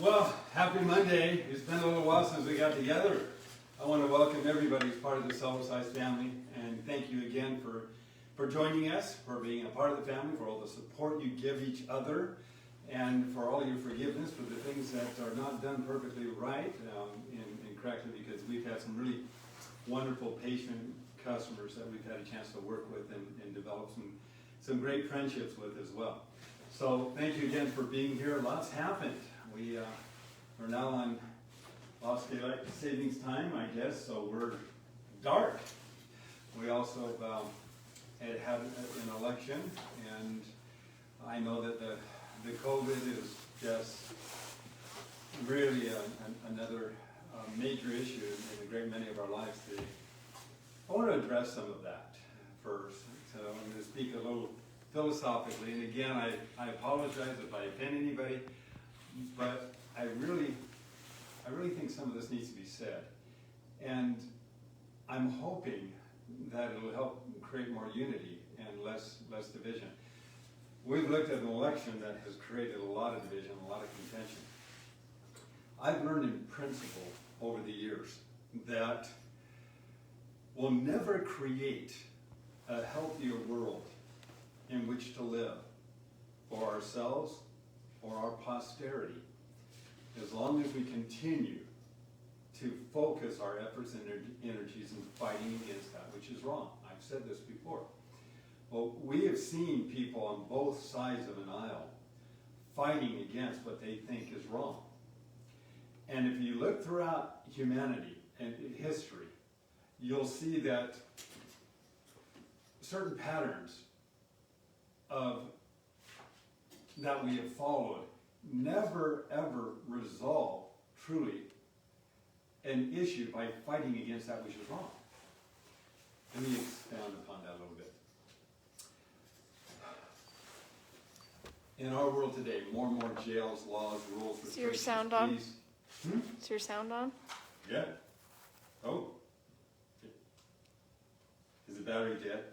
Well, happy Monday. It's been a little while since we got together. I want to welcome everybody as part of the Cellercise family, and thank you again for joining us, for being a part of the family, for all the support you give each other, and for all your forgiveness for the things that are not done perfectly right and correctly, because we've had some really wonderful patient customers that we've had a chance to work with and develop some great friendships with as well. So thank you again for being here. Lots happened. We are now on lost daylight savings time, I guess, so we're dark. We also had an election, and I know that the COVID is just really another major issue in a great many of our lives today. I want to address some of that first. So I'm going to speak a little philosophically, and again, I apologize if I offend anybody, but I really think some of this needs to be said. And I'm hoping that it'll help create more unity and less division. We've looked at an election that has created a lot of division, a lot of contention. I've learned in principle over the years that we'll never create a healthier world in which to live for ourselves or our posterity as long as we continue to focus our efforts and energies in fighting against that which is wrong. I've said this before. Well, we have seen people on both sides of an aisle fighting against what they think is wrong. And if you look throughout humanity and history, you'll see that certain patterns that we have followed never ever resolve truly an issue by fighting against that which is wrong. Let me expound upon that a little bit. In our world today, more and more jails, laws, rules, restrictions. Is your sound on? Hmm? Is your sound on? Yeah. Oh. Is the battery dead?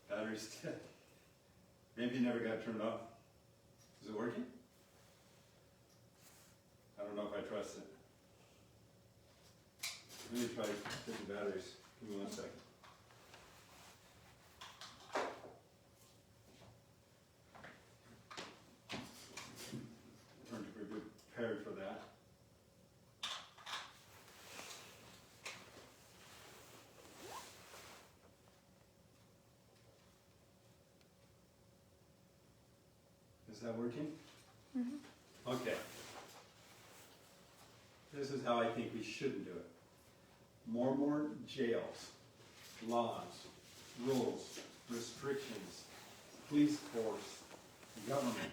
Battery's dead. Maybe it never got turned off. Is it working? I don't know if I trust it. Let me try to get the batteries. Give me 1 second. Turn to be prepared for that. Is that working? Mm-hmm. Okay. This is how I think we shouldn't do it. More and more jails, laws, rules, restrictions, police force, government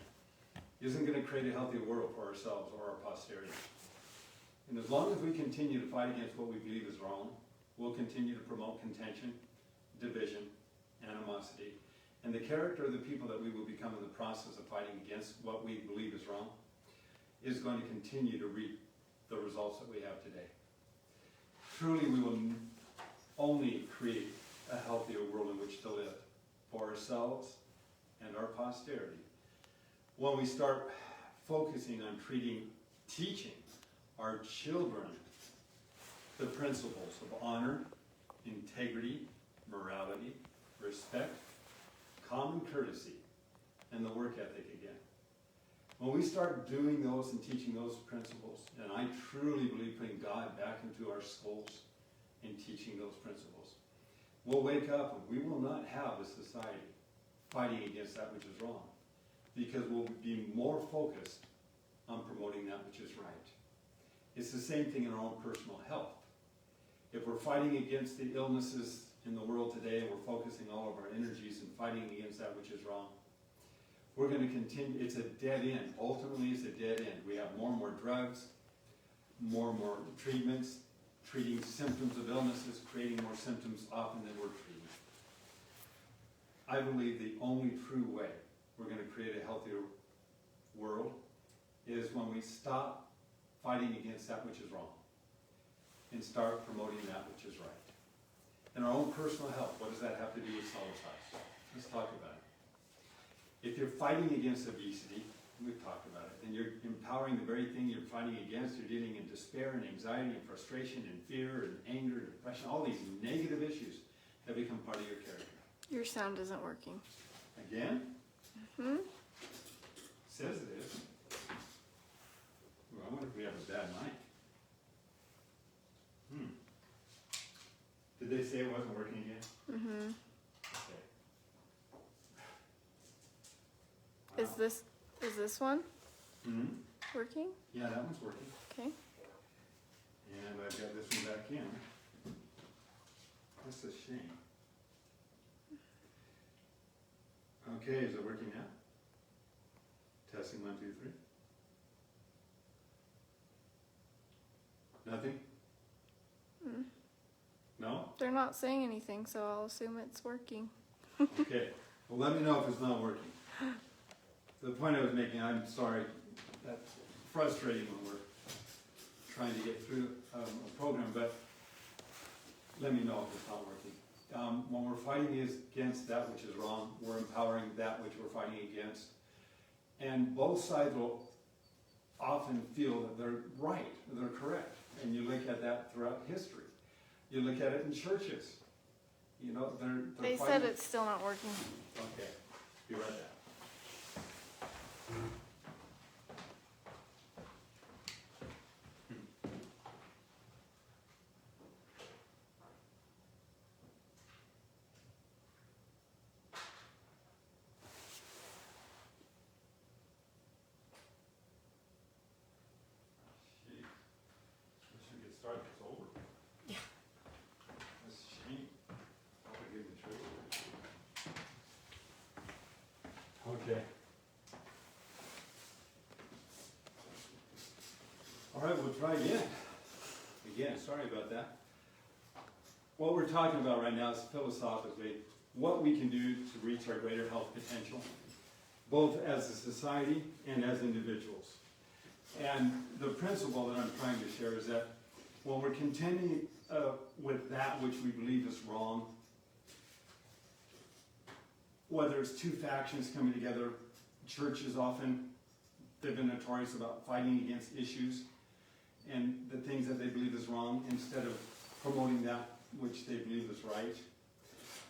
isn't going to create a healthy world for ourselves or our posterity. And as long as we continue to fight against what we believe is wrong, we'll continue to promote contention, division, animosity, and the character of the people that we will become in the process of fighting against what we believe is wrong is going to continue to reap the results that we have today. Truly, we will only create a healthier world in which to live for ourselves and our posterity when we start focusing on teaching our children the principles of honor, integrity, morality, respect, common courtesy, and the work ethic again. When we start doing those and teaching those principles, and I truly believe putting God back into our schools and teaching those principles, we'll wake up and we will not have a society fighting against that which is wrong, because we'll be more focused on promoting that which is right. It's the same thing in our own personal health. If we're fighting against the illnesses in the world today and we're focusing all of our energies and fighting against that which is wrong, we're going to continue. It's a dead end. Ultimately, it's a dead end. We have more and more drugs, more and more treatments, treating symptoms of illnesses, creating more symptoms often than we're treating. I believe the only true way we're going to create a healthier world is when we stop fighting against that which is wrong and start promoting that which is right. In our own personal health, what does that have to do with Cellercise? Let's talk about it. If you're fighting against obesity, We've talked about it. And you're empowering the very thing you're fighting against. You're dealing in despair and anxiety and frustration and fear and anger and depression. All these negative issues have become part of your character. Your sound isn't working. Again? Hmm? Says it is. Well, I wonder if we have a bad mic. Did they say it wasn't working again? Mm-hmm. Okay. Wow. Is this one Mm-hmm. working? Yeah, that one's working. Okay. And I've got this one back in. That's a shame. Okay, is it working now? Testing 1, 2, 3. Nothing? Mm. No? They're not saying anything, so I'll assume it's working. Okay. Well, let me know if it's not working. The point I was making, I'm sorry, that's frustrating when we're trying to get through a program, but let me know if it's not working. When we're fighting against that which is wrong, we're empowering that which we're fighting against. And both sides will often feel that they're right, they're correct. And you look at that throughout history. You look at it in churches. You know, they're They fighting. said it's still not working. Okay, be right back. Start this over. Yeah. That's a shame. I'll forgive the truth. Okay. All right, we'll try again. Again, sorry about that. What we're talking about right now is philosophically what we can do to reach our greater health potential, both as a society and as individuals. And the principle that I'm trying to share is that when we're contending with that which we believe is wrong, whether it's two factions coming together, churches often, they've been notorious about fighting against issues and the things that they believe is wrong instead of promoting that which they believe is right.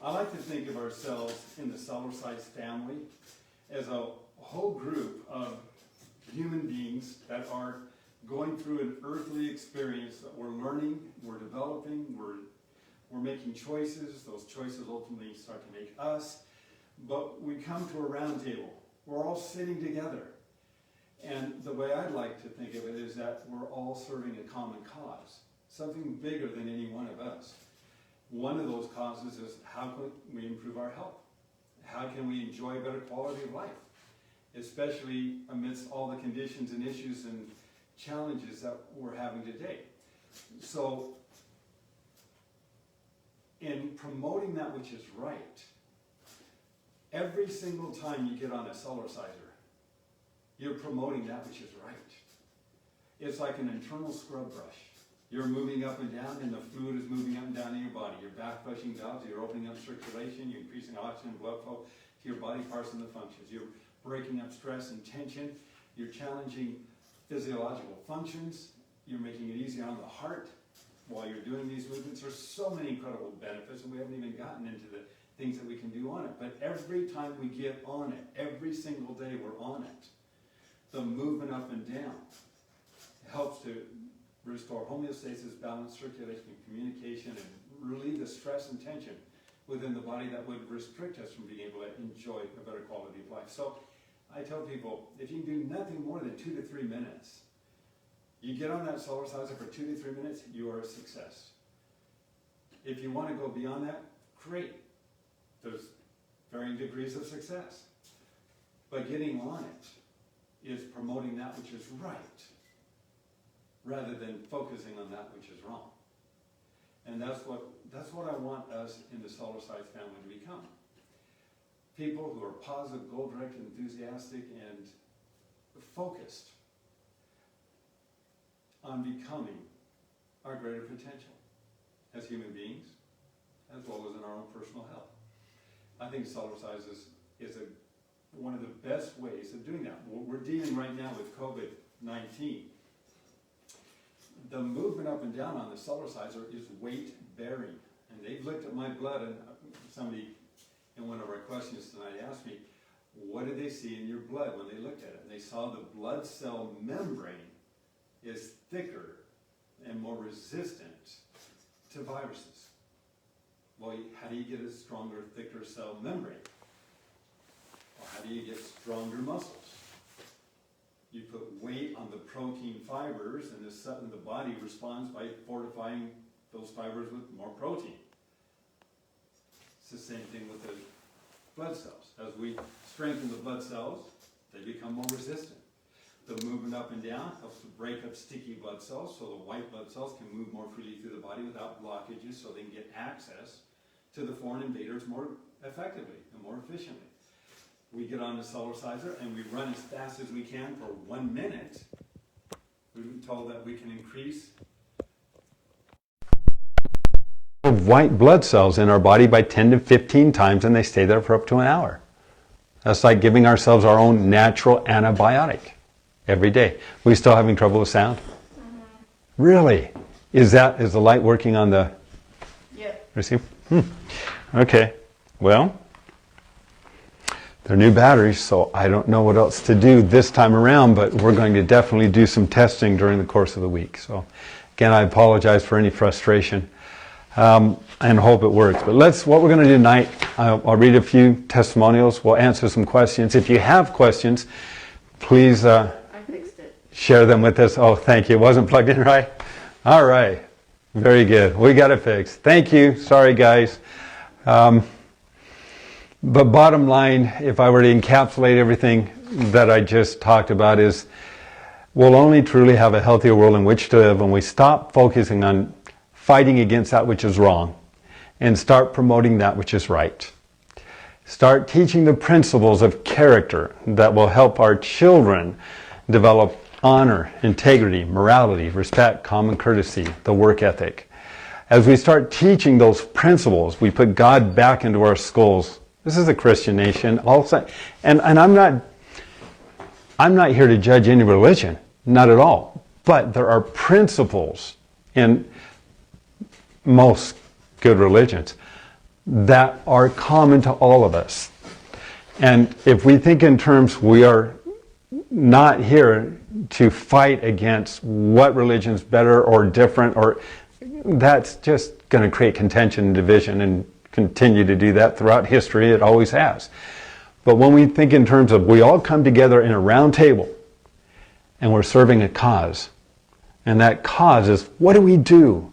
I like to think of ourselves in the Cellercise family as a whole group of human beings that are going through an earthly experience that we're learning, we're developing, we're making choices. Those choices ultimately start to make us. But we come to a round table. We're all sitting together. And the way I'd like to think of it is that we're all serving a common cause, something bigger than any one of us. One of those causes is how can we improve our health? How can we enjoy a better quality of life? Especially amidst all the conditions and issues and challenges that we're having today. So, in promoting that which is right, every single time you get on a Cellerciser, you're promoting that which is right. It's like an internal scrub brush. You're moving up and down, and the fluid is moving up and down in your body. You're back flushing valves, you're opening up circulation, you're increasing oxygen and blood flow to your body parts and the functions. You're breaking up stress and tension. You're challenging physiological functions. You're making it easier on the heart while you're doing these movements. There's so many incredible benefits, and we haven't even gotten into the things that we can do on it. But every time we get on it, every single day we're on it, the movement up and down helps to restore homeostasis, balance, circulation, and communication, and relieve the stress and tension within the body that would restrict us from being able to enjoy a better quality of life. So I tell people, if you can do nothing more than 2 to 3 minutes, you get on that Cellerciser for 2 to 3 minutes, you are a success. If you want to go beyond that, great. There's varying degrees of success. But getting on it is promoting that which is right, rather than focusing on that which is wrong. And that's what I want us in the Cellercise family to become. People who are positive, goal-directed, enthusiastic, and focused on becoming our greater potential as human beings, as well as in our own personal health. I think Cellercise is a one of the best ways of doing that. We're dealing right now with COVID-19. The movement up and down on the Cellerciser is weight bearing. And they've looked at my blood, and somebody in one of our questions tonight asked me, what did they see in your blood when they looked at it? And they saw the blood cell membrane is thicker and more resistant to viruses. Well, how do you get a stronger, thicker cell membrane? Well, how do you get stronger muscles? You put weight on the protein fibers, and the body responds by fortifying those fibers with more protein. It's the same thing with the blood cells. As we strengthen the blood cells, they become more resistant. The movement up and down helps to break up sticky blood cells, so the white blood cells can move more freely through the body without blockages, so they can get access to the foreign invaders more effectively and more efficiently. We get on the Cellerciser and we run as fast as we can for 1 minute. We've been told that we can increase white blood cells in our body by 10 to 15 times, and they stay there for up to an hour. That's like giving ourselves our own natural antibiotic every day. We still having trouble with sound? Mm-hmm. Really? Is the light working on the receiver? Okay. Well, they're new batteries, so I don't know what else to do this time around, but we're going to definitely do some testing during the course of the week. So again, I apologize for any frustration. And hope it works. But what we're going to do tonight, I'll read a few testimonials. We'll answer some questions. If you have questions, please I fixed it. Share them with us. Oh, thank you. It wasn't plugged in right? All right. Very good. We got it fixed. Thank you. Sorry, guys. But bottom line, if I were to encapsulate everything that I just talked about, is we'll only truly have a healthier world in which to live when we stop focusing on fighting against that which is wrong and start promoting that which is right. Start teaching the principles of character that will help our children develop honor, integrity, morality, respect, common courtesy, the work ethic. As we start teaching those principles, we put God back into our schools. This is a Christian nation. And I'm not here to judge any religion, not at all. But there are principles in most good religions that are common to all of us. And if we think in terms, we are not here to fight against what religion's better or different, or that's just going to create contention and division and continue to do that throughout history. It always has. But when we think in terms of we all come together in a round table and we're serving a cause, and that cause is, what do we do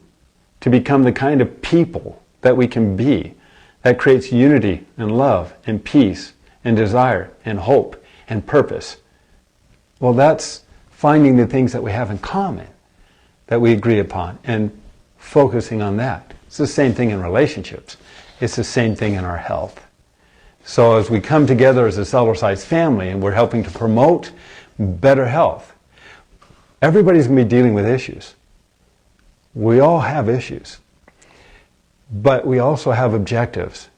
to become the kind of people that we can be, that creates unity and love and peace and desire and hope and purpose? Well, that's finding the things that we have in common, that we agree upon, and focusing on that. It's the same thing in relationships. It's the same thing in our health. So as we come together as a Cellercise family and we're helping to promote better health, everybody's going to be dealing with issues. We all have issues, but we also have objectives.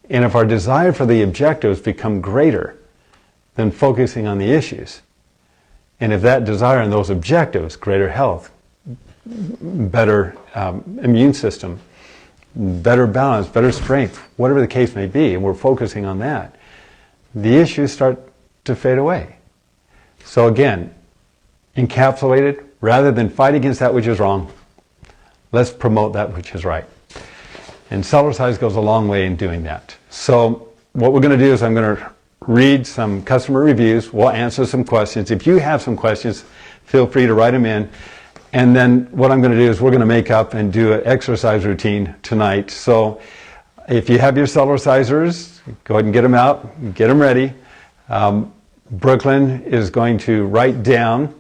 And if our desire for the objectives become greater than focusing on the issues, and if that desire and those objectives, greater health, better immune system, better balance, better strength, whatever the case may be, and we're focusing on that, the issues start to fade away. So again, encapsulated, rather than fight against that which is wrong, let's promote that which is right. And Cellercise goes a long way in doing that. So what we're going to do is I'm going to read some customer reviews. We'll answer some questions. If you have some questions, feel free to write them in. And then what I'm going to do is we're going to make up and do an exercise routine tonight. So if you have your Cellercisers, go ahead and get them out, get them ready. Brooklyn is going to write down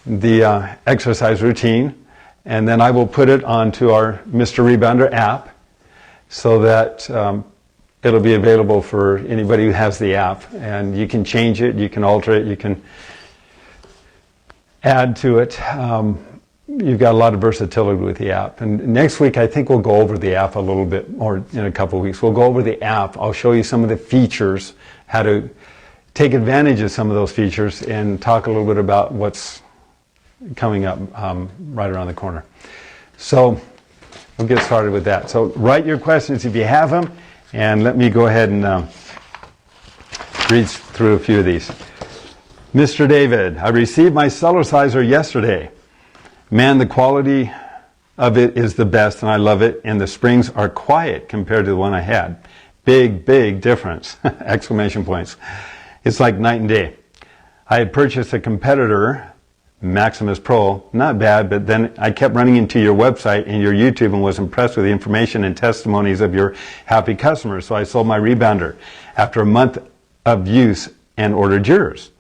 the exercise routine, and then I will put it onto our Mr. Rebounder app so that it'll be available for anybody who has the app. And you can change it, you can alter it, you can add to it. You've got a lot of versatility with the app. And next week, I think we'll go over the app a little bit, or in a couple of weeks. We'll go over the app. I'll show you some of the features, how to take advantage of some of those features and talk a little bit about what's coming up right around the corner. So we'll get started with that. So write your questions if you have them, and let me go ahead and read through a few of these. Mr. David, I received my Cellerciser yesterday. Man, the quality of it is the best, and I love it, and the springs are quiet compared to the one I had. Big, big difference! Exclamation points. It's like night and day. I had purchased a competitor, Maximus Pro, not bad, but then I kept running into your website and your YouTube and was impressed with the information and testimonies of your happy customers, so I sold my rebounder after a month of use and ordered yours.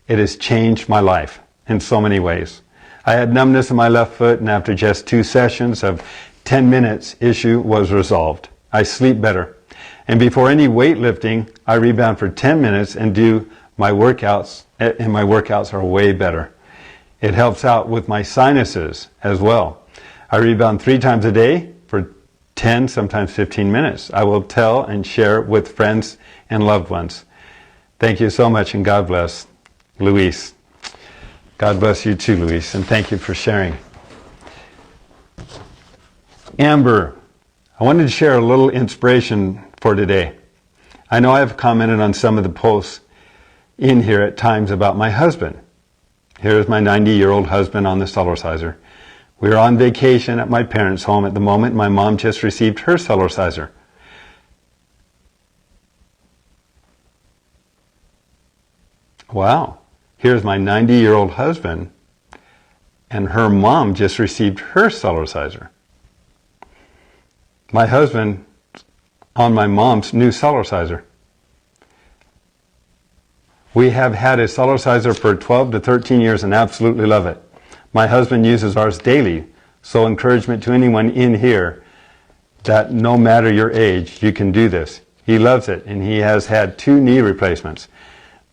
It has changed my life in so many ways. I had numbness in my left foot, and after just 2 sessions of 10 minutes, issue was resolved. I sleep better. And before any weightlifting, I rebound for 10 minutes and do my workouts, and my workouts are way better. It helps out with my sinuses as well. I rebound 3 times a day for 10, sometimes 15 minutes. I will tell and share with friends and loved ones. Thank you so much, and God bless. Luis. God bless you too, Luis, and thank you for sharing. Amber, I wanted to share a little inspiration for today. I know I've commented on some of the posts in here at times about my husband. Here's my 90-year-old husband on the Cellerciser. We are on vacation at my parents' home at the moment. My mom just received her Cellerciser. Wow. Here's my 90-year-old husband, and her mom just received her Cellerciser. My husband on my mom's new Cellerciser. We have had a Cellerciser for 12 to 13 years and absolutely love it. My husband uses ours daily, so encouragement to anyone in here that no matter your age, you can do this. He loves it, and he has had 2 knee replacements.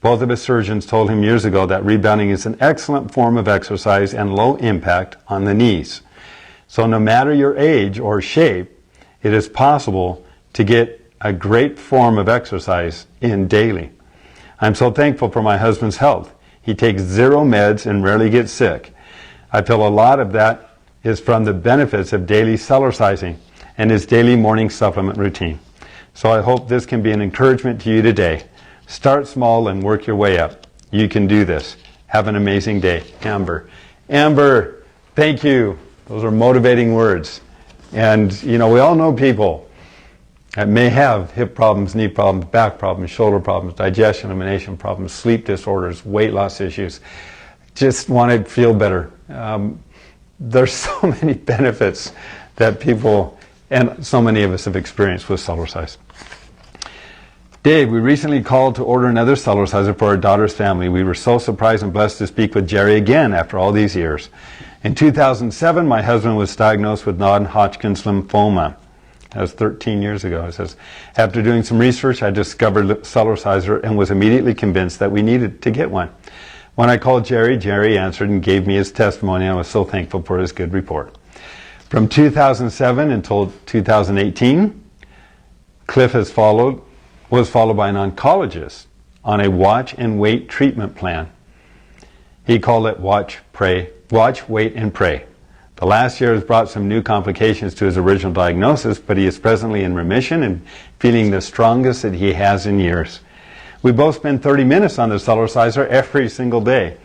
Both of his surgeons told him years ago that rebounding is an excellent form of exercise and low impact on the knees. So no matter your age or shape, it is possible to get a great form of exercise in daily. I'm so thankful for my husband's health. He takes 0 meds and rarely gets sick. I feel a lot of that is from the benefits of daily Cellercising and his daily morning supplement routine. So I hope this can be an encouragement to you today. Start small and work your way up. You can do this. Have an amazing day. Amber. Amber, thank you. Those are motivating words. And, you know, we all know people that may have hip problems, knee problems, back problems, shoulder problems, digestion, elimination problems, sleep disorders, weight loss issues. Just want to feel better. There's so many benefits that people, and so many of us have experienced with Cellercise. Dave, we recently called to order another Cellerciser for our daughter's family. We were so surprised and blessed to speak with Jerry again after all these years. In 2007, my husband was diagnosed with non-Hodgkin's lymphoma. That was 13 years ago. It says, after doing some research, I discovered Cellerciser and was immediately convinced that we needed to get one. When I called Jerry, Jerry answered and gave me his testimony. I was so thankful for his good report. From 2007 until 2018, Cliff was followed by an oncologist on a watch and wait treatment plan. He called it watch, wait, and pray. The last year has brought some new complications to his original diagnosis, but he is presently in remission and feeling the strongest that he has in years. We both spend 30 minutes on the Cellerciser every single day.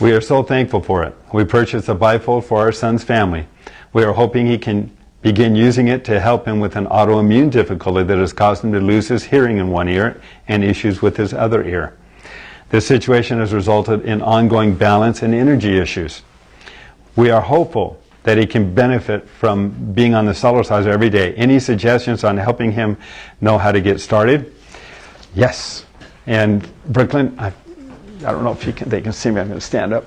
We are so thankful for it. We purchased a bifold for our son's family. We are hoping he can begin using it to help him with an autoimmune difficulty that has caused him to lose his hearing in one ear and issues with his other ear. This situation has resulted in ongoing balance and energy issues. We are hopeful that he can benefit from being on the Cellerciser every day. Any suggestions on helping him know how to get started? Yes. And Brooklyn, I don't know if they can see me. I'm going to stand up.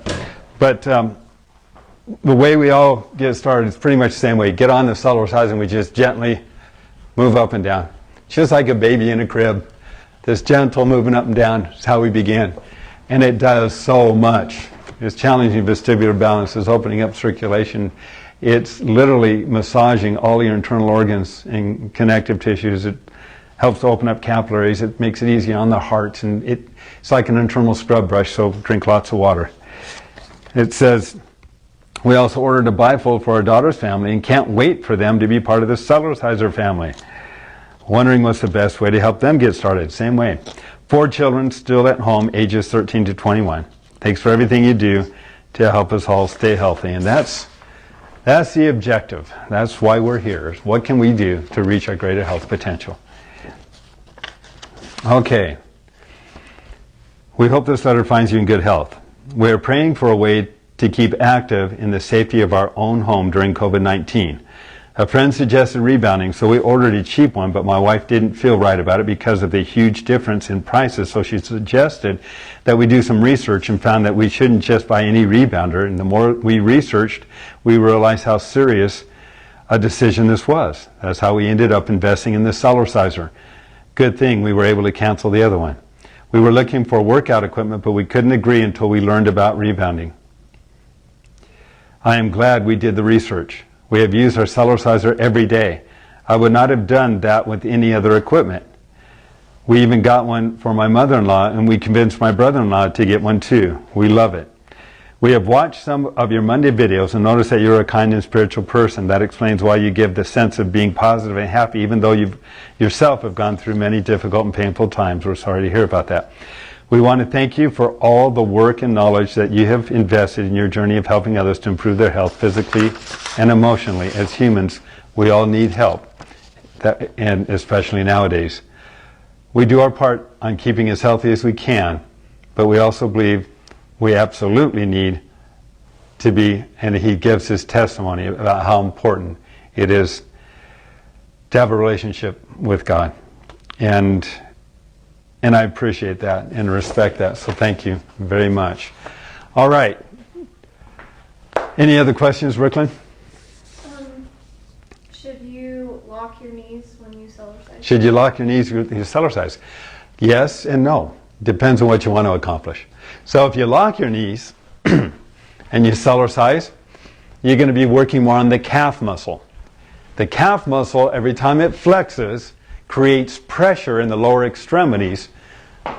But the way we all get started is pretty much the same way. Get on the Cellerciser and we just gently move up and down. Just like a baby in a crib. This gentle moving up and down is how we begin. And it does so much. It's challenging vestibular balance. It's opening up circulation. It's literally massaging all your internal organs and connective tissues. helps to open up capillaries. It makes it easier on the heart, and it's like an internal scrub brush, so drink lots of water. It says, we also ordered a bifold for our daughter's family and can't wait for them to be part of the Cellerciser family. Wondering what's the best way to help them get started. Same way. 4 children still at home, ages 13 to 21. Thanks for everything you do to help us all stay healthy. And that's the objective. That's why we're here. What can we do to reach our greater health potential? Okay. We hope this letter finds you in good health. We are praying for a way to keep active in the safety of our own home during COVID-19. A friend suggested rebounding, so we ordered a cheap one, but my wife didn't feel right about it because of the huge difference in prices, so she suggested that we do some research and found that we shouldn't just buy any rebounder, and the more we researched, we realized how serious a decision this was. That's how we ended up investing in the Cellerciser. Good thing we were able to cancel the other one. We were looking for workout equipment, but we couldn't agree until we learned about rebounding. I am glad we did the research. We have used our Cellerciser every day. I would not have done that with any other equipment. We even got one for my mother-in-law, and we convinced my brother-in-law to get one too. We love it. We have watched some of your Monday videos and noticed that you're a kind and spiritual person. That explains why you give the sense of being positive and happy, even though you yourself have gone through many difficult and painful times. We're sorry to hear about that. We want to thank you for all the work and knowledge that you have invested in your journey of helping others to improve their health physically and emotionally. As humans, we all need help, and especially nowadays. We do our part on keeping as healthy as we can, but we also believe we absolutely need to be, and he gives his testimony about how important it is to have a relationship with God. And I appreciate that and respect that, so thank you very much. All right. Any other questions, Brooklyn? Should you lock your knees when you Cellercise? Should you lock your knees with your Cellercise? Yes and no. Depends on what you want to accomplish. So if you lock your knees and you Cellercise, you're going to be working more on the calf muscle. The calf muscle, every time it flexes, creates pressure in the lower extremities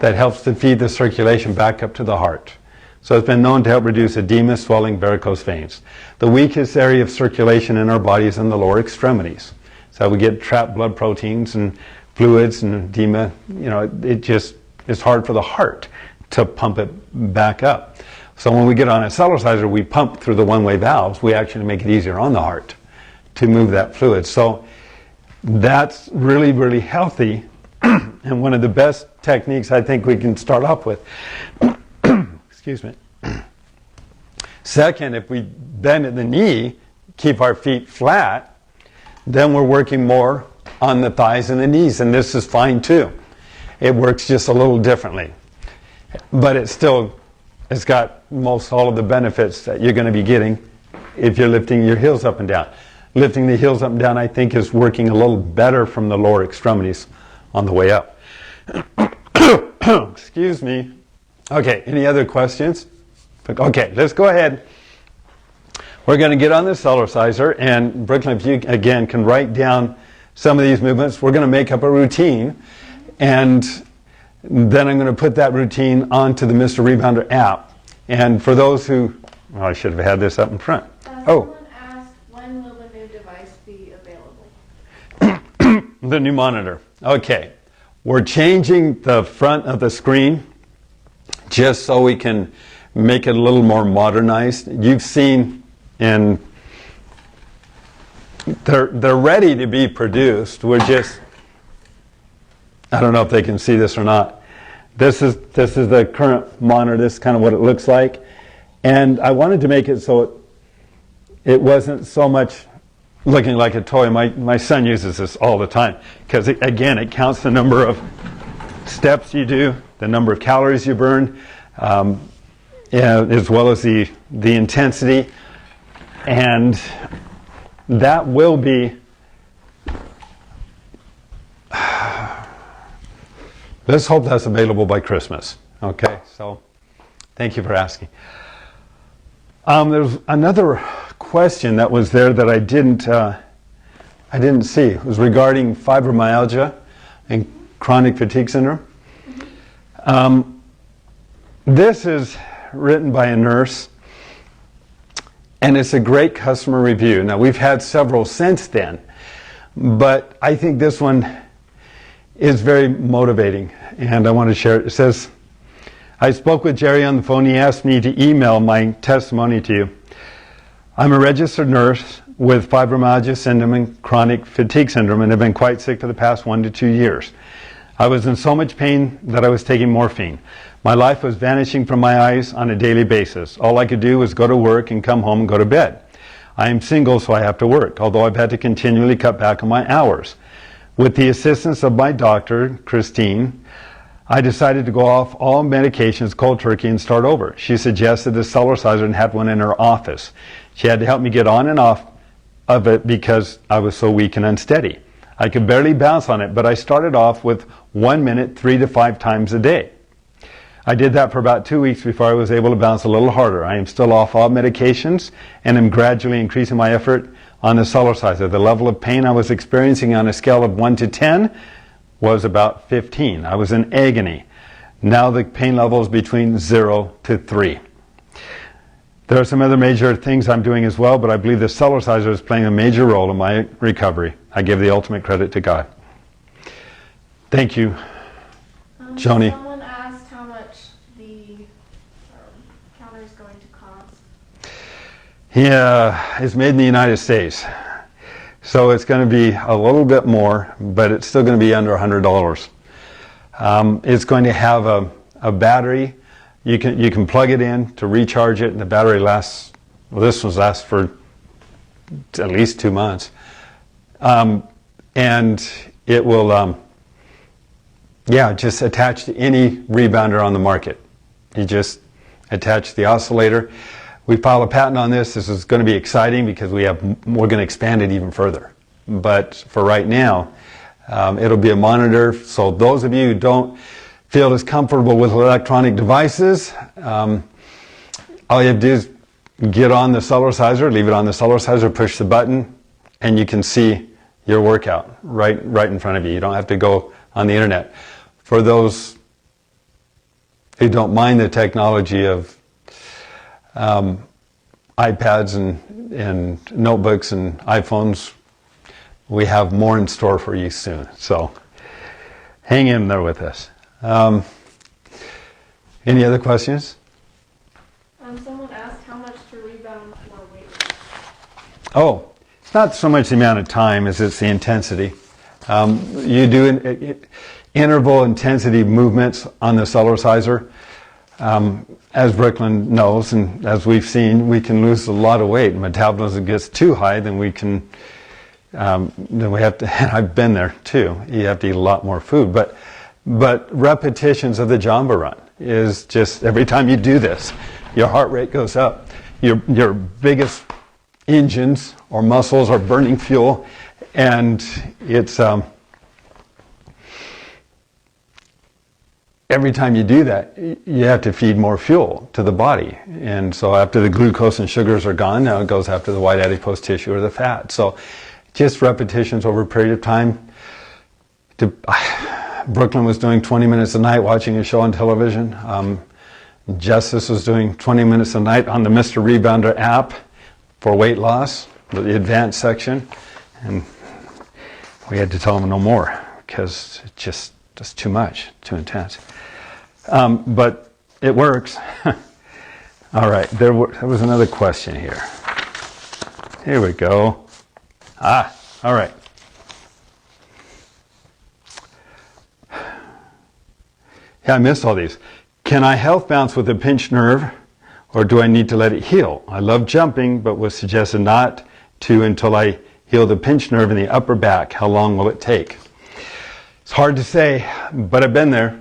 that helps to feed the circulation back up to the heart. So it's been known to help reduce edema, swelling, varicose veins. The weakest area of circulation in our body is in the lower extremities. So we get trapped blood proteins and fluids and edema. You know, it's hard for the heart to pump it back up. So when we get on a Cellerciser, we pump through the one-way valves. We actually make it easier on the heart to move that fluid. So that's really, really healthy, and one of the best techniques I think we can start off with. Excuse me. Second, if we bend at the knee, keep our feet flat, then we're working more on the thighs and the knees, and this is fine too. It works just a little differently, but it's got most all of the benefits that you're going to be getting if you're lifting your heels up and down. Lifting the heels up and down, I think, is working a little better from the lower extremities on the way up. Excuse me. Okay, any other questions? Okay, let's go ahead. We're going to get on the Cellerciser, and Brooklyn, if you, again, can write down some of these movements. We're going to make up a routine, and then I'm going to put that routine onto the Mr. Rebounder app. And for those who, well, I should have had this up in front. Someone asked, when will the new device be available? The new monitor. Okay. We're changing the front of the screen just so we can make it a little more modernized. You've seen they're ready to be produced. We're just, I don't know if they can see this or not. This is the current monitor. This is kind of what it looks like. And I wanted to make it so it wasn't so much looking like a toy. My son uses this all the time because, again, it counts the number of steps you do, the number of calories you burn, as well as the intensity. And that will be, let's hope that's available by Christmas. Okay, so thank you for asking. There's another question that was there that I didn't see. It was regarding fibromyalgia. and chronic fatigue syndrome. This is written by a nurse, and it's a great customer review. Now, we've had several since then, but I think this one is very motivating, and I want to share it. It says, I spoke with Jerry on the phone. He asked me to email my testimony to you. I'm a registered nurse with fibromyalgia syndrome and chronic fatigue syndrome, and have been quite sick for the past 1 to 2 years. I was in so much pain that I was taking morphine. My life was vanishing from my eyes on a daily basis. All I could do was go to work and come home and go to bed. I am single, so I have to work, although I've had to continually cut back on my hours. With the assistance of my doctor, Christine, I decided to go off all medications cold turkey and start over. She suggested a Cellerciser and had one in her office. She had to help me get on and off of it because I was so weak and unsteady. I could barely bounce on it, but I started off with 1 minute 3 to 5 times a day. I did that for about 2 weeks before I was able to bounce a little harder. I am still off all medications and am gradually increasing my effort on the Cellerciser. The level of pain I was experiencing on a scale of 1 to 10 was about 15. I was in agony. Now the pain level is between 0 to 3. There are some other major things I'm doing as well, but I believe the Cellerciser is playing a major role in my recovery. I give the ultimate credit to God. Thank you, Joni. Someone asked how much the counter is going to cost. Yeah, it's made in the United States. So it's going to be a little bit more, but it's still going to be under $100. It's going to have a battery. You can plug it in to recharge it, and the battery lasts, well, this one lasts for at least 2 months. And it will, just attach to any rebounder on the market. You just attach the oscillator. We filed a patent on this. This is going to be exciting because we're going to expand it even further. But for right now, it'll be a monitor. So those of you who don't feel as comfortable with electronic devices, all you have to do is get on the Cellerciser, leave it on the Cellerciser, push the button, and you can see your workout right in front of you. You don't have to go on the internet. For those who don't mind the technology of iPads and notebooks and iPhones, we have more in store for you soon. So hang in there with us. Any other questions? Someone asked how much to rebound more weight. Oh, it's not so much the amount of time as it's the intensity. You do interval intensity movements on the Cellerciser. As Brooklyn knows, and as we've seen, we can lose a lot of weight. Metabolism gets too high, then we have to, and I've been there too, you have to eat a lot more food. But repetitions of the Jamba run is just, every time you do this, your heart rate goes up. Your biggest engines or muscles are burning fuel, and it's every time you do that, you have to feed more fuel to the body. And so after the glucose and sugars are gone, now it goes after the white adipose tissue or the fat. So just repetitions over a period of time. Brooklyn was doing 20 minutes a night watching a show on television. Justice was doing 20 minutes a night on the Mr. Rebounder app for weight loss, the advanced section. And we had to tell them no more because it's just too much, too intense. But it works. All right, there was another question here. Here we go. All right. Yeah, I missed all these. Can I health bounce with a pinched nerve, or do I need to let it heal? I love jumping, but was suggested not to until I heal the pinched nerve in the upper back. How long will it take? It's hard to say, but I've been there,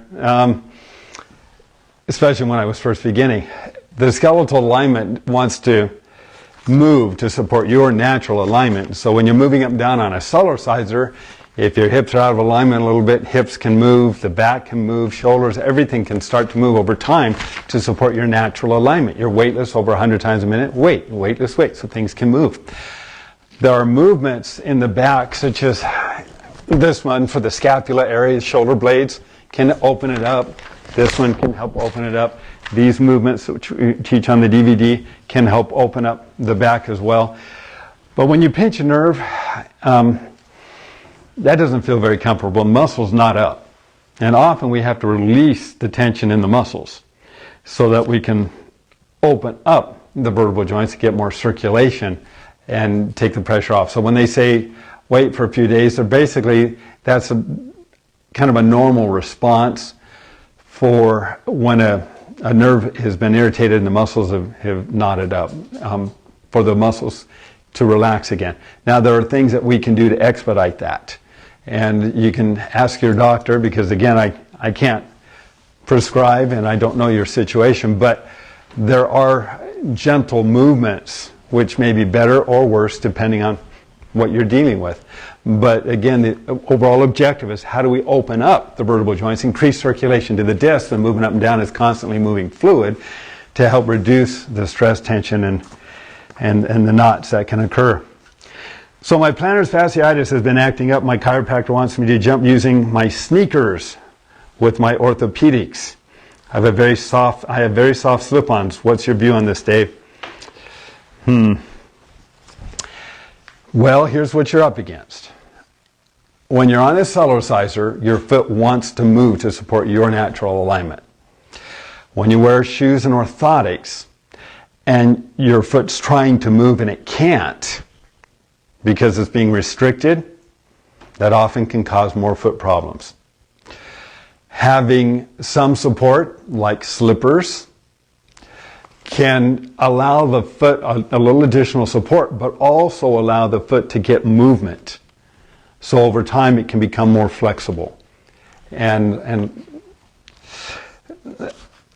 especially when I was first beginning. The skeletal alignment wants to move to support your natural alignment. So when you're moving up and down on a Cellerciser, if your hips are out of alignment a little bit, hips can move, the back can move, shoulders, everything can start to move over time to support your natural alignment. You're weightless over 100 times a minute, weightless weight, so things can move. There are movements in the back, such as This one for the scapula area, shoulder blades, can open it up. This one can help open it up. These movements, which we teach on the DVD, can help open up the back as well. But when you pinch a nerve, that doesn't feel very comfortable. The muscle's not up. And often we have to release the tension in the muscles so that we can open up the vertebral joints to get more circulation and take the pressure off. So when they say wait for a few days, that's kind of a normal response for when a nerve has been irritated and the muscles have knotted up, for the muscles to relax again. Now there are things that we can do to expedite that. And you can ask your doctor, because again, I can't prescribe and I don't know your situation, but there are gentle movements which may be better or worse depending on what you're dealing with. But again, the overall objective is how do we open up the vertebral joints, increase circulation to the disc, and moving up and down is constantly moving fluid to help reduce the stress, tension, and the knots that can occur. So my plantar fasciitis has been acting up. My chiropractor wants me to jump using my sneakers with my orthopedics. I have very soft slip-ons. What's your view on this, Dave? Well, here's what you're up against. When you're on a Cellerciser, your foot wants to move to support your natural alignment. When you wear shoes and orthotics, and your foot's trying to move and it can't, because it's being restricted, that often can cause more foot problems. Having some support, like slippers, can allow the foot a little additional support, but also allow the foot to get movement. So over time it can become more flexible. And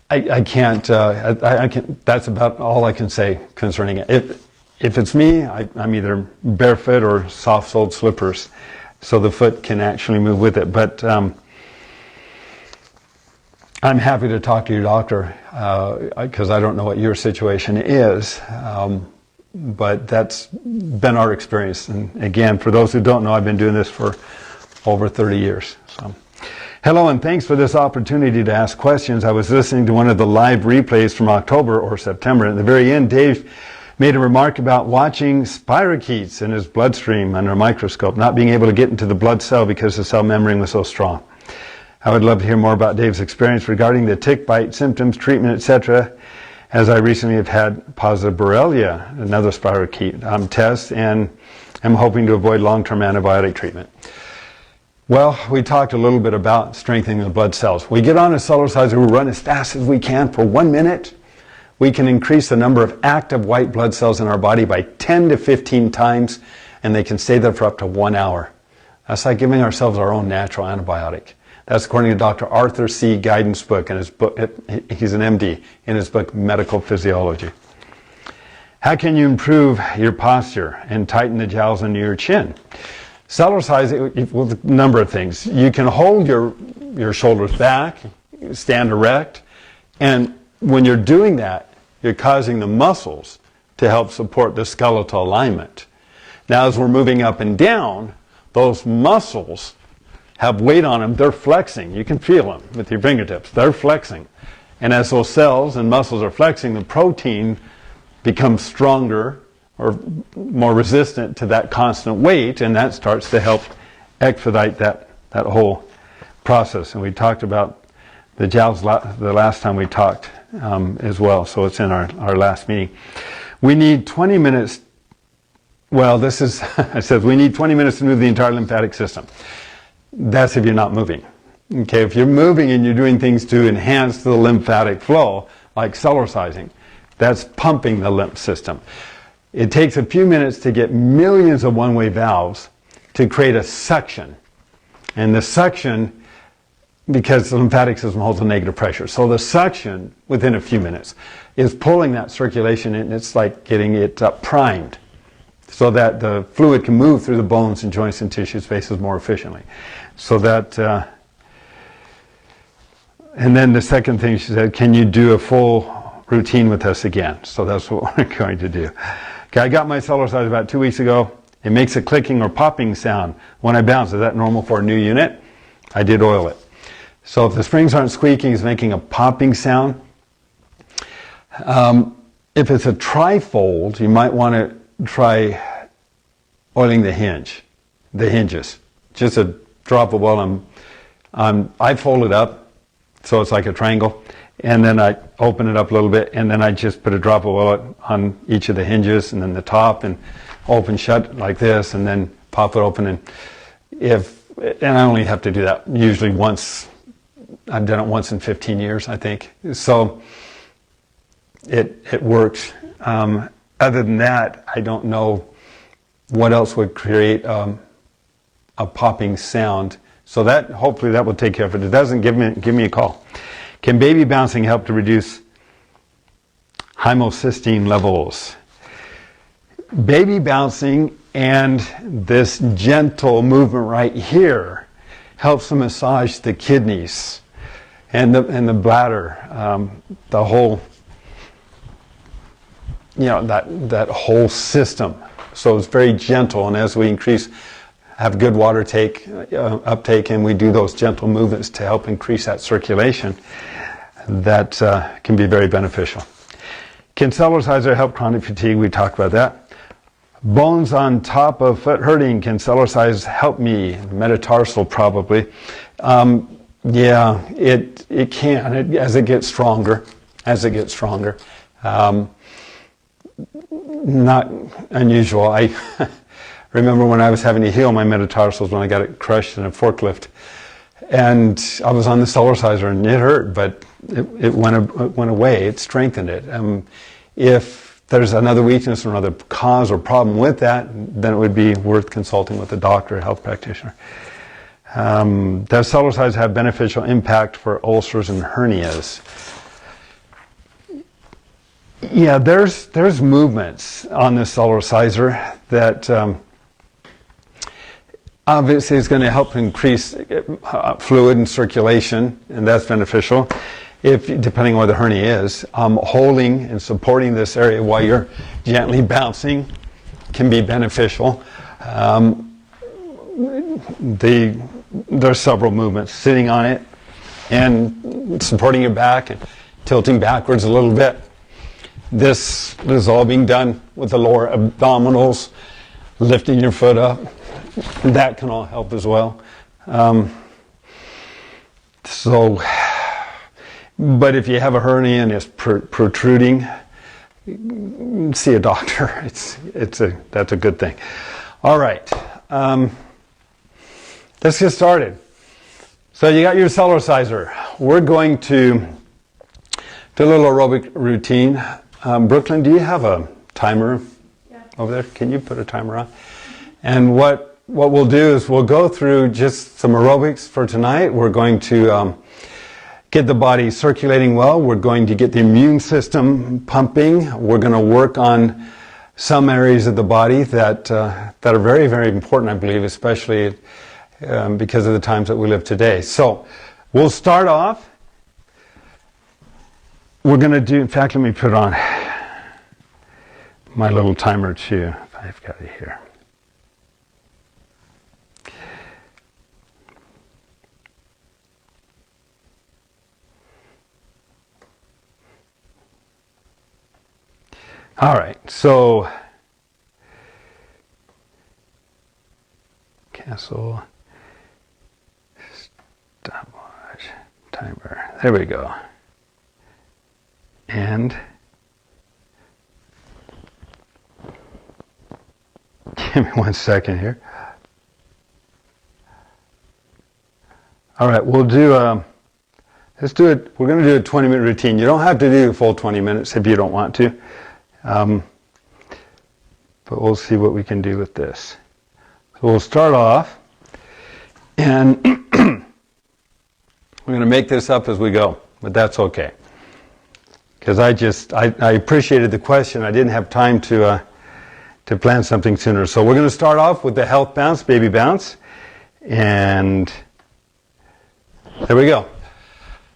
I can't, that's about all I can say concerning it. If it's me, I'm either barefoot or soft-soled slippers, so the foot can actually move with it. But I'm happy to talk to your doctor, because I don't know what your situation is, but that's been our experience. And again, for those who don't know, I've been doing this for over 30 years. So, hello, and thanks for this opportunity to ask questions. I was listening to one of the live replays from October or September. At the very end, Dave made a remark about watching spirochetes in his bloodstream under a microscope, not being able to get into the blood cell because the cell membrane was so strong. I would love to hear more about Dave's experience regarding the tick bite symptoms, treatment, etc., as I recently have had positive borrelia, another spirochete test, and I'm hoping to avoid long-term antibiotic treatment. Well, we talked a little bit about strengthening the blood cells. We get on a Cellerciser, we run as fast as we can for 1 minute. We can increase the number of active white blood cells in our body by 10 to 15 times, and they can stay there for up to 1 hour. That's like giving ourselves our own natural antibiotic. That's according to Dr. Arthur C. Guidance book, in his book, he's an MD, in his book, Medical Physiology. How can you improve your posture and tighten the jowls under your chin? Cellercise, with a number of things. You can hold your shoulders back, stand erect, and when you're doing that, you're causing the muscles to help support the skeletal alignment. Now, as we're moving up and down, those muscles have weight on them. They're flexing. You can feel them with your fingertips. They're flexing. And as those cells and muscles are flexing, the protein becomes stronger or more resistant to that constant weight, and that starts to help expedite that whole process. And we talked about the jowls the last time we talked as well, so it's in our last meeting. We need 20 minutes. Well, this is, it says we need 20 minutes to move the entire lymphatic system. That's if you're not moving. Okay, if you're moving and you're doing things to enhance the lymphatic flow, like Cellercising, that's pumping the lymph system. It takes a few minutes to get millions of one-way valves to create a suction. And the suction, because the lymphatic system holds a negative pressure, so the suction, within a few minutes, is pulling that circulation in. It's like getting it primed so that the fluid can move through the bones and joints and tissue spaces more efficiently. So that, and then the second thing she said, can you do a full routine with us again? So that's what we're going to do. Okay, I got my Cellercise about 2 weeks ago. It makes a clicking or popping sound when I bounce. Is that normal for a new unit? I did oil it. So if the springs aren't squeaking, it's making a popping sound. If it's a trifold, you might want to try oiling the hinges. Just a drop of oil. I fold it up so it's like a triangle, and then I open it up a little bit, and then I just put a drop of oil on each of the hinges, and then the top, and open shut like this, and then pop it open. And I only have to do that usually once. I've done it once in 15 years, I think. So it works. Other than that, I don't know what else would create a popping sound. So that, hopefully that will take care of it. If it doesn't, give me a call. Can baby bouncing help to reduce homocysteine levels? Baby bouncing and this gentle movement right here helps to massage the kidneys and the bladder, the whole, that whole system. So it's very gentle, and as we have good water uptake, and we do those gentle movements to help increase that circulation, that can be very beneficial. Can Cellerciser help chronic fatigue? We talked about that. Bones on top of foot hurting. Can Cellercise help me? Metatarsal probably. Yeah, it can as it gets stronger. Not unusual. I remember when I was having to heal my metatarsals when I got it crushed in a forklift, and I was on the Cellerciser and it hurt, but it went away. It strengthened it. If there's another weakness or another cause or problem with that, then it would be worth consulting with a doctor, a health practitioner. Does Cellercise have beneficial impact for ulcers and hernias? Yeah, there's movements on this Cellerciser that obviously is going to help increase fluid and circulation, and that's beneficial. Depending on where the hernia is, holding and supporting this area while you're gently bouncing can be beneficial. There's several movements: sitting on it and supporting your back and tilting backwards a little bit. This is all being done with the lower abdominals, lifting your foot up. That can all help as well. But if you have a hernia and it's protruding, see a doctor. That's a good thing. All right, let's get started. So you got your Cellerciser. We're going to do a little aerobic routine. Brooklyn, do you have a timer over there? Can you put a timer on? And what we'll do is we'll go through just some aerobics for tonight. We're going to get the body circulating well. We're going to get the immune system pumping. We're going to work on some areas of the body that are very, very important, I believe, especially because of the times that we live today. So we'll start off. We're going to do, in fact, let me put on my little timer too. I've got it here. All right, so cancel, stopwatch, timer. There we go. And give me 1 second here. All right, we'll do, let's do it. We're going to do a 20-minute routine. You don't have to do a full 20 minutes if you don't want to. But we'll see what we can do with this. So we'll start off, and we're going to make this up as we go, but that's okay. Because I appreciated the question. I didn't have time to plan something sooner. So we're going to start off with the health bounce, baby bounce, and there we go.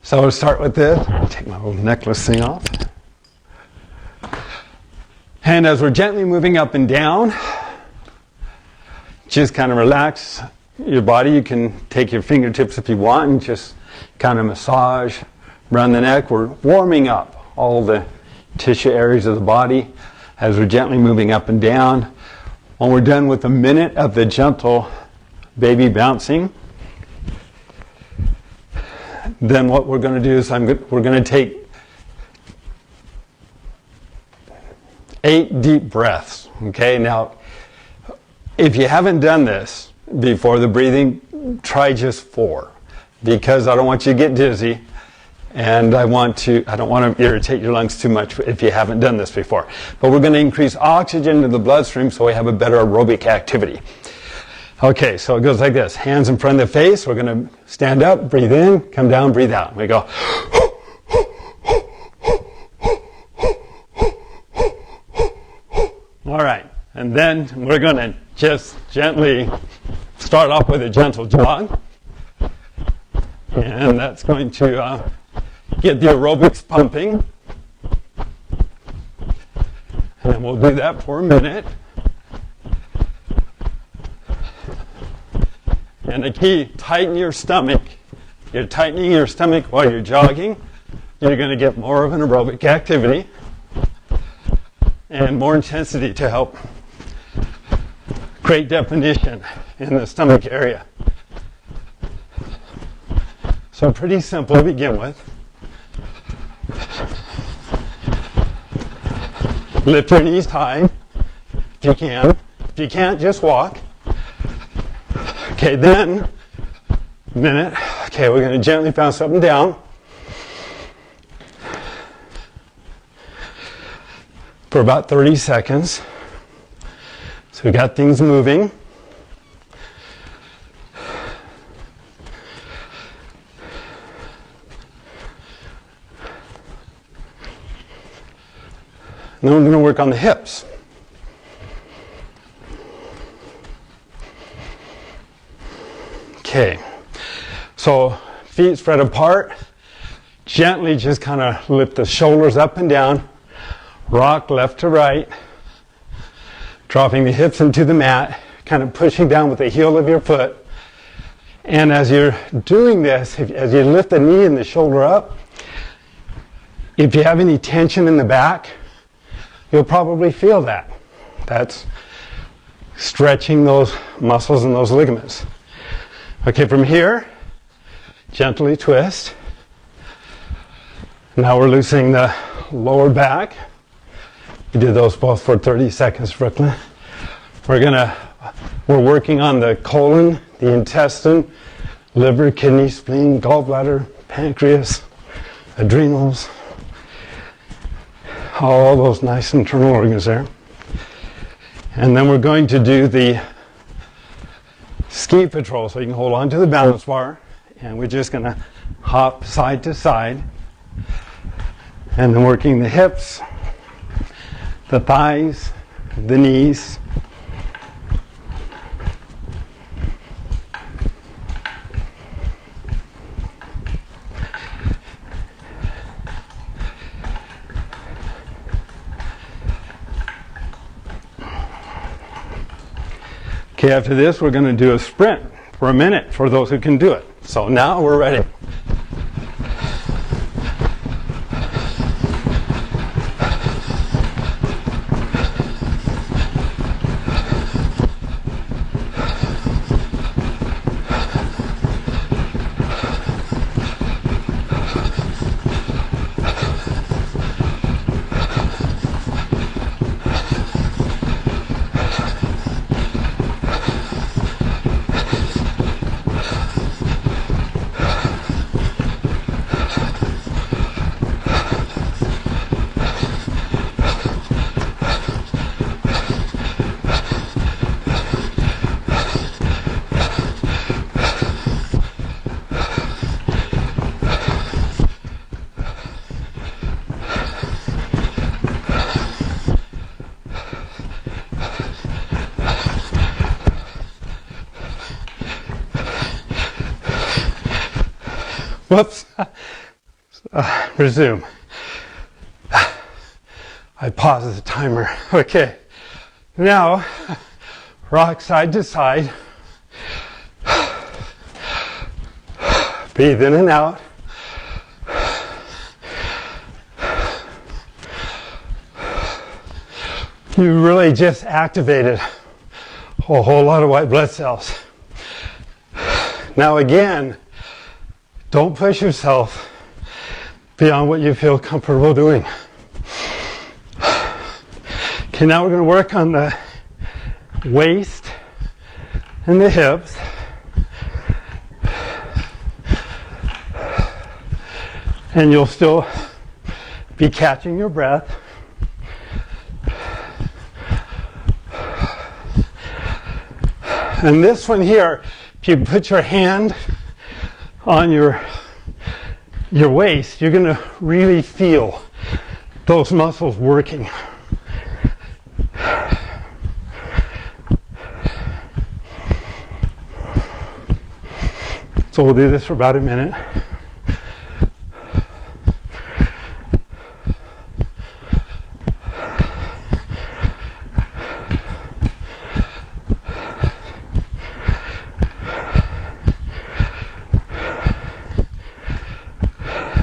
So we'll start with this. Take my little necklace thing off. And as we're gently moving up and down, just kind of relax your body. You can take your fingertips if you want and just kind of massage around the neck. We're warming up all the tissue areas of the body as we're gently moving up and down. When we're done with a minute of the gentle baby bouncing, then what we're going to do is we're going to take 8 deep breaths. Okay, now if you haven't done this before, the breathing, try just 4, because I don't want you to get dizzy, and I don't want to irritate your lungs too much if you haven't done this before. But we're going to increase oxygen to the bloodstream so we have a better aerobic activity. Okay, so it goes like this. Hands in front of the face. We're going to stand up, breathe in, come down, breathe out. We go. All right, and then we're going to just gently start off with a gentle jog. And that's going to get the aerobics pumping. And we'll do that for a minute. And the key, tighten your stomach. You're tightening your stomach while you're jogging. You're going to get more of an aerobic activity and more intensity to help create definition in the stomach area. So pretty simple to begin with. Lift your knees high if you can. If you can't, just walk. Okay, then, minute. Okay, we're going to gently bounce up and down for about 30 seconds. So we got things moving. Then we're going to work on the hips. Okay, so feet spread apart. Gently just kind of lift the shoulders up and down. Rock left to right. Dropping the hips into the mat. Kind of pushing down with the heel of your foot. And as you're doing this, as you lift the knee and the shoulder up, if you have any tension in the back, you'll probably feel that. That's stretching those muscles and those ligaments. Okay, from here, gently twist. Now we're loosening the lower back. We did those both for 30 seconds, Brooklyn. We're working on the colon, the intestine, liver, kidney, spleen, gallbladder, pancreas, adrenals, all those nice internal organs there. And then we're going to do the ski patrol, so you can hold on to the balance bar, and we're just going to hop side to side, and then working the hips, the thighs, the knees. Okay, after this, we're going to do a sprint for a minute for those who can do it. So now we're ready. Whoops. Resume. I paused the timer. Okay. Now, Rock side to side. Breathe in and out. You really just activated a whole lot of white blood cells. Now again, don't push yourself beyond what you feel comfortable doing. Okay, now we're going to work on the waist and the hips. And you'll still be catching your breath. And this one here, if you put your hand on your waist, you're going to really feel those muscles working. So we'll do this for about a minute.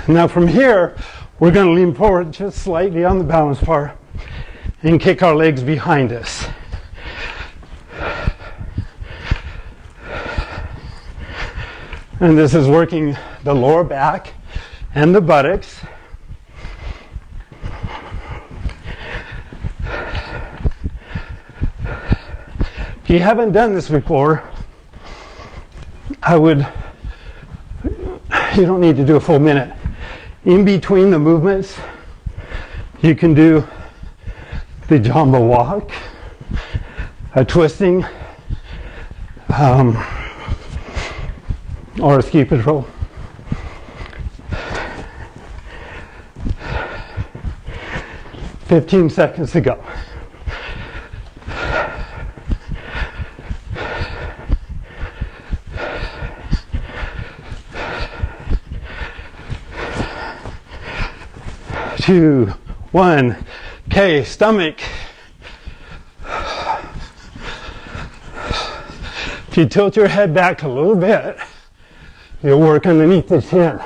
Now from here, we're going to lean forward just slightly on the balance bar and kick our legs behind us. And this is working the lower back and the buttocks. If you haven't done this before, you don't need to do a full minute. In between the movements, you can do the jumbo walk, a twisting, or a ski patrol. "15 seconds to go. Two, one. Okay, stomach. If you tilt your head back a little bit, you'll work underneath the chin.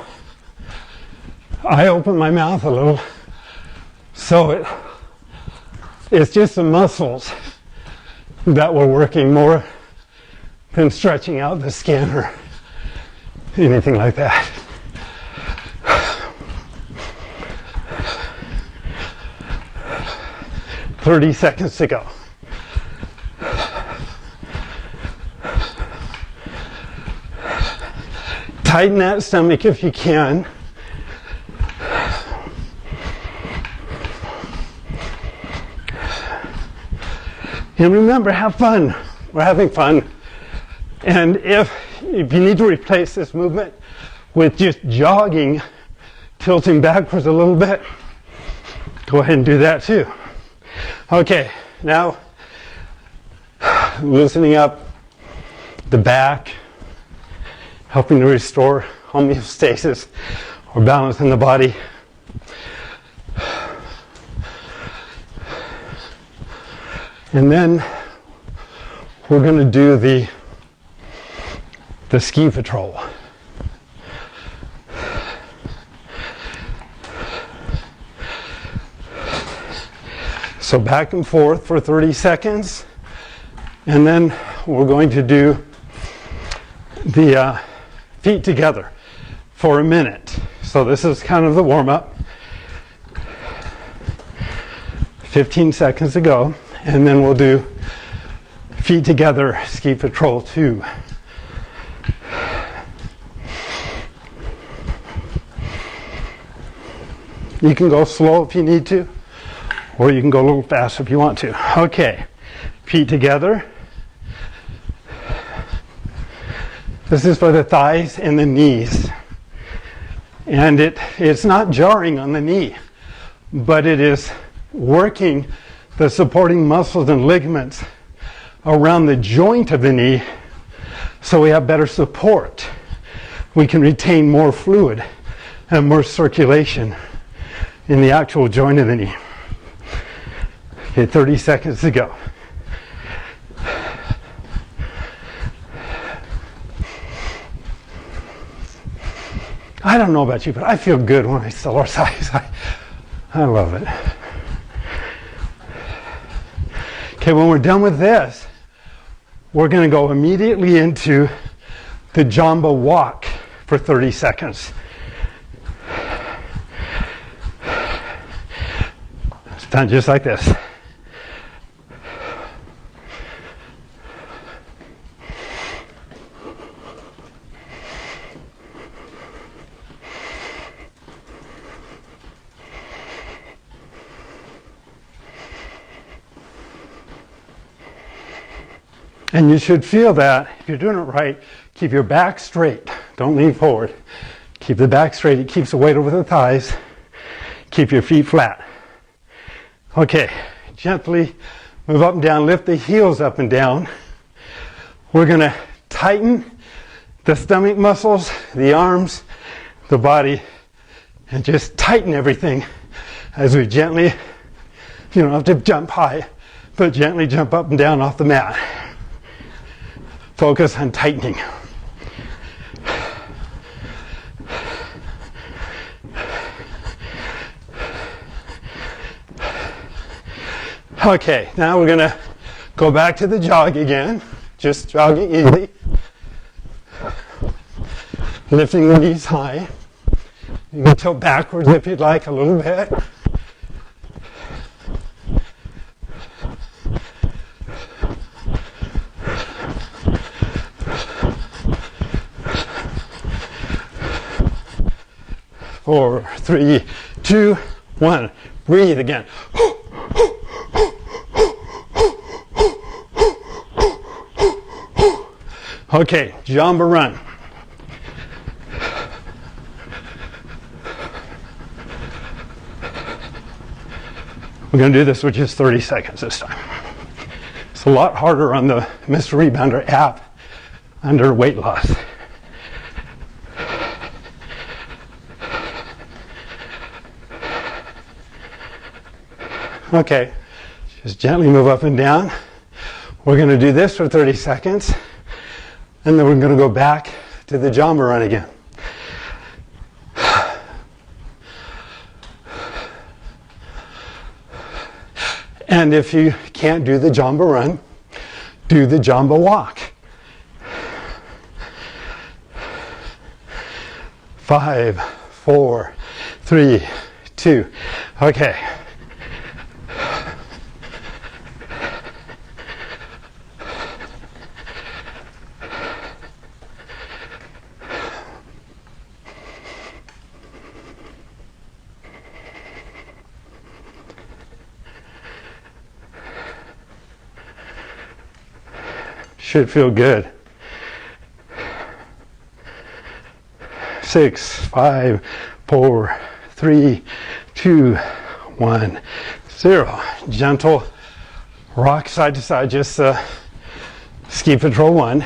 I open my mouth a little, so it's just the muscles that we're working more than stretching out the skin or anything like that. 30 seconds to go. Tighten that stomach if you can. And remember, have fun. We're having fun. And if you need to replace this movement with just jogging, tilting backwards a little bit, go ahead and do that too. Okay, now loosening up the back, helping to restore homeostasis or balance in the body. And then we're going to do the ski patrol. So back and forth for 30 seconds, and then we're going to do the feet together for a minute. So this is kind of the warm-up. 15 seconds to go, and then we'll do feet together ski patrol 2. You can go slow if you need to, or you can go a little faster if you want to. Okay, feet together. This is for the thighs and the knees. And it's not jarring on the knee, but it is working the supporting muscles and ligaments around the joint of the knee so we have better support. We can retain more fluid and more circulation in the actual joint of the knee. Okay, 30 seconds to go. I don't know about you, but I feel good when I Cellercise. I love it. Okay, when we're done with this, we're going to go immediately into the Jamba walk for 30 seconds. It's done just like this. And you should feel that, if you're doing it right, keep your back straight. Don't lean forward. Keep the back straight. It keeps the weight over the thighs. Keep your feet flat. Okay, gently move up and down. Lift the heels up and down. We're going to tighten the stomach muscles, the arms, the body, and just tighten everything as we gently, you don't have to jump high, but gently jump up and down off the mat. Focus on tightening. Okay, now we're going to go back to the jog again. Just jogging easily. Lifting the knees high. You can tilt backwards if you'd like a little bit. Four, three, two, one. Breathe again. Okay, Jamba run. We're going to do this with just 30 seconds this time. It's a lot harder on the Mr. Rebounder app under weight loss. Okay, just gently move up and down. We're going to do this for 30 seconds, and then we're going to go back to the Jamba run again. And if you can't do the Jamba run, do the Jamba walk. 5, 4, 3, 2. Okay. Should feel good. 6, 5, 4, 3, 2, 1, 0. Gentle rock side to side, just ski patrol 1.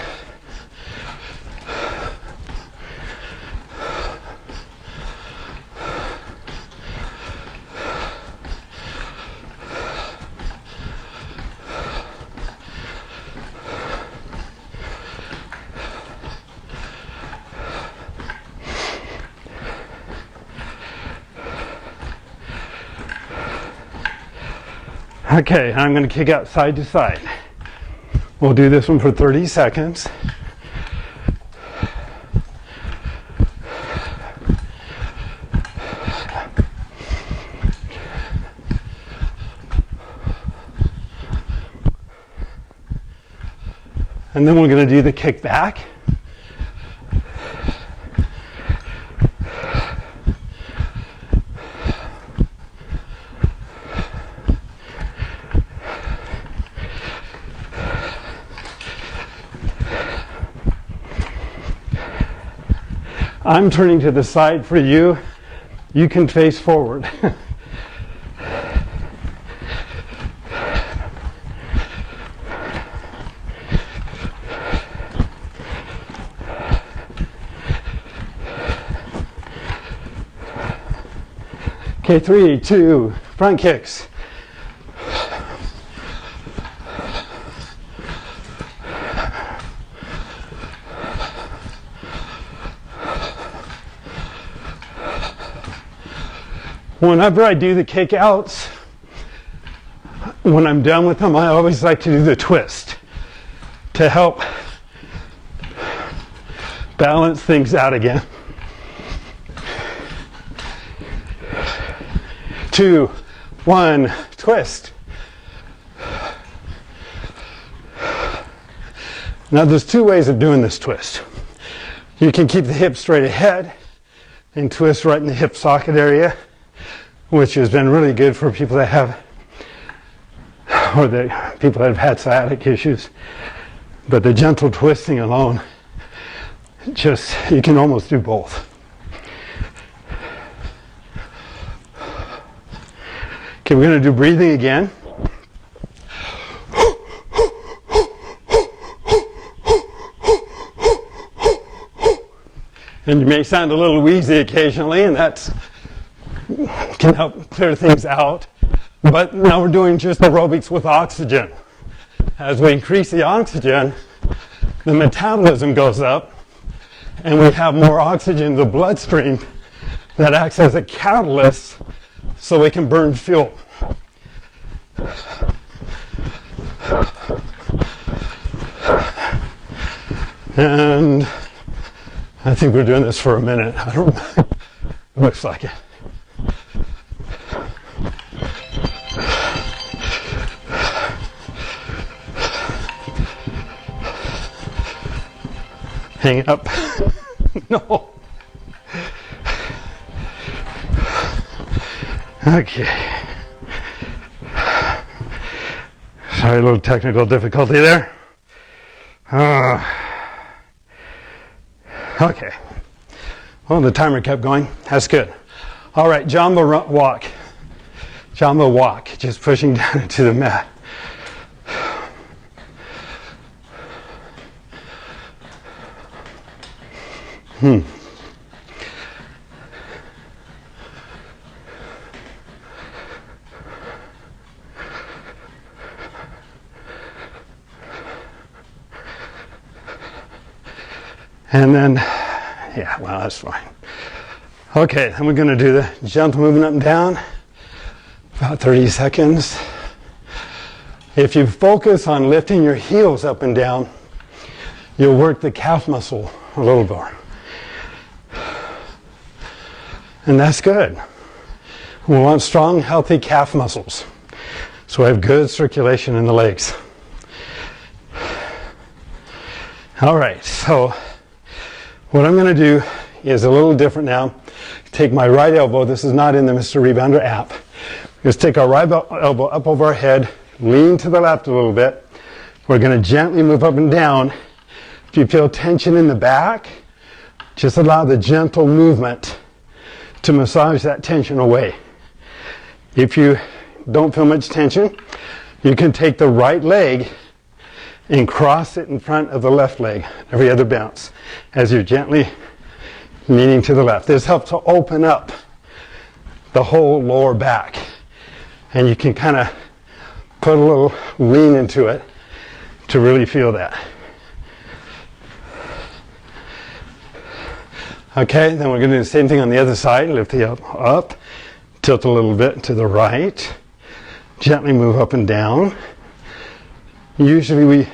Okay, I'm going to kick out side to side. We'll do this one for 30 seconds. And then we're going to do the kick back. I'm turning to the side for you. You can face forward. Okay, 3, 2, front kicks. Whenever I do the kick-outs, when I'm done with them, I always like to do the twist to help balance things out again. 2, 1, twist. Now there's 2 ways of doing this twist. You can keep the hip straight ahead and twist right in the hip socket area, which has been really good for people that have, or the people that have had sciatic issues. But the gentle twisting alone, just, you can almost do both. Okay, we're going to do breathing again. And you may sound a little wheezy occasionally, and that can help clear things out. But now we're doing just aerobics with oxygen. As we increase the oxygen, the metabolism goes up, and we have more oxygen in the bloodstream that acts as a catalyst so we can burn fuel. And I think we're doing this for a minute. I don't know. It looks like it. Hang up. No. Okay. Sorry, a little technical difficulty there. Okay. Well, the timer kept going. That's good. All right, Jamba walk. Jamba walk. Just pushing down into the mat. And then, yeah, well, that's fine. Okay, then we're going to do the gentle movement up and down, about 30 seconds. If you focus on lifting your heels up and down, you'll work the calf muscle a little more. And that's good. We want strong, healthy calf muscles, so we have good circulation in the legs. All right, so what I'm going to do is a little different now. Take my right elbow. This is not in the Mr. Rebounder app. Just take our right elbow up over our head, lean to the left a little bit. We're going to gently move up and down. If you feel tension in the back, just allow the gentle movement to massage that tension away. If you don't feel much tension, you can take the right leg and cross it in front of the left leg every other bounce as you're gently leaning to the left. This helps to open up the whole lower back, and you can kind of put a little lean into it to really feel that. Okay, then we're going to do the same thing on the other side. Lift the elbow up, tilt a little bit to the right, gently move up and down. Usually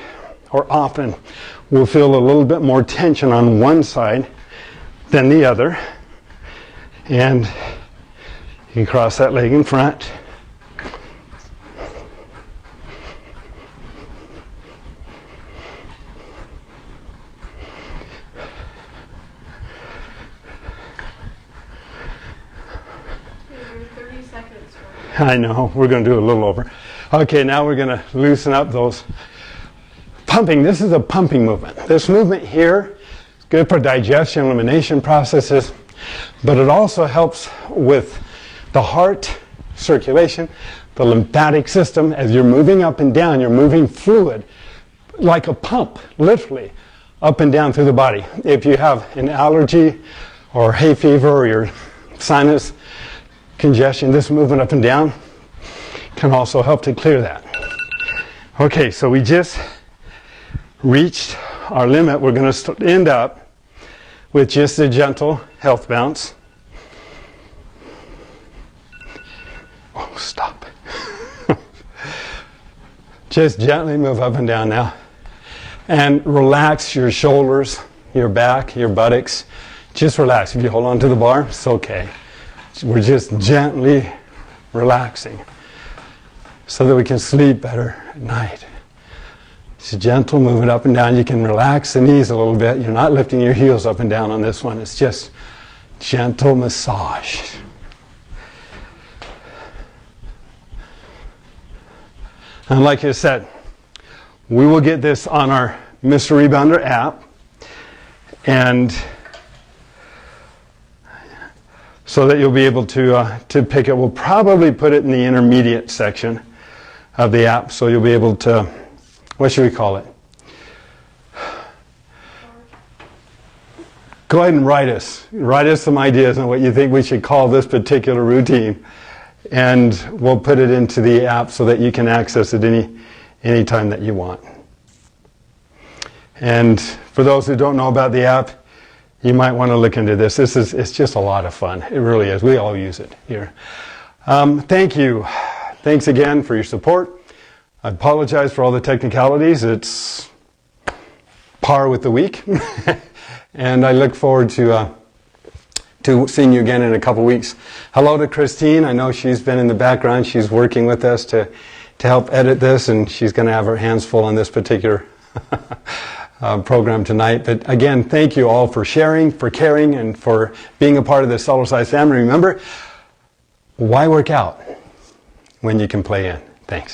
often we'll feel a little bit more tension on one side than the other. And you can cross that leg in front. I know, we're going to do a little over. Okay, now we're going to loosen up those pumping. This is a pumping movement. This movement here is good for digestion, elimination processes, but it also helps with the heart circulation, the lymphatic system. As you're moving up and down, you're moving fluid like a pump, literally, up and down through the body. If you have an allergy or hay fever or your sinus congestion, this movement up and down can also help to clear that. Okay, so we just reached our limit. We're going to end up with just a gentle health bounce. Stop. Just gently move up and down now. And relax your shoulders, your back, your buttocks. Just relax. If you hold on to the bar, it's okay. We're just gently relaxing so that we can sleep better at night. It's gentle, move it up and down. You can relax the knees a little bit. You're not lifting your heels up and down on this one. It's just gentle massage. And like I said, we will get this on our Mr. Rebounder app, and so that you'll be able to pick it. We'll probably put it in the intermediate section of the app, so you'll be able to, what should we call it? Go ahead and write us some ideas on what you think we should call this particular routine, and we'll put it into the app so that you can access it any time that you want. And for those who don't know about the app, you might want to look into this. It's just a lot of fun. It really is. We all use it here. Thank you. Thanks again for your support. I apologize for all the technicalities. It's par with the week. And I look forward to seeing you again in a couple weeks. Hello to Christine. I know she's been in the background. She's working with us to help edit this, and she's going to have her hands full on this particular program tonight. But again, thank you all for sharing, for caring, and for being a part of the Cellercise family. Remember, why work out when you can play in? Thanks.